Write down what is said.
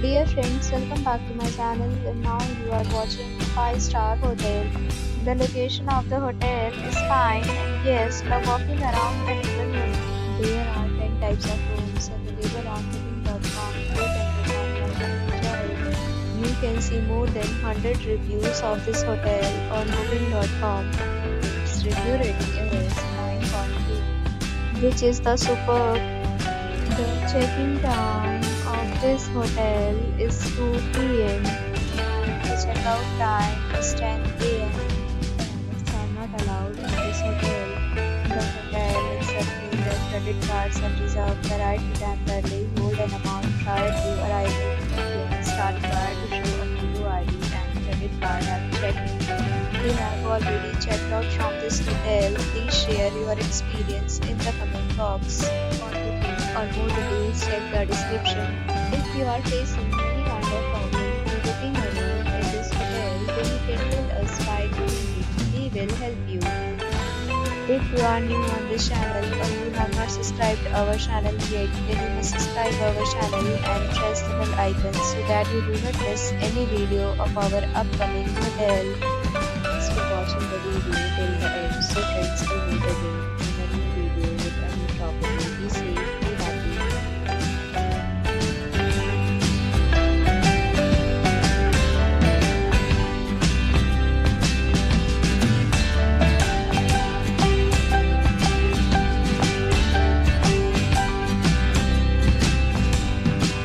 Dear friends, welcome back to my channel and now you are watching 5-star hotel. The location of the hotel is fine and guests love walking around the neighborhood. There are 10 types of rooms available on booking.com. Click and reserve and enjoy. You can see more than 100 reviews of this hotel on booking.com. Its review rating is 9.2, which is the superb. The check-in time of this hotel is 2 p.m. The checkout time is 10 a.m. Pets are not allowed in this hotel. The hotel accepts major credit cards and reserves the right to temporarily hold an amount prior to arrival. Guests are required to show a photo ID and credit card at check-in. If you have already checked out from this hotel, please share your experience in the comment box. For booking or more details, check the description. If you are facing any kind of problem in booking a room in this hotel, then you can tell us by doing it. We will help you. If you are new on this channel or you have not subscribed our channel yet, then you must subscribe our channel and press the bell icon so that you do not miss any video of our upcoming hotel.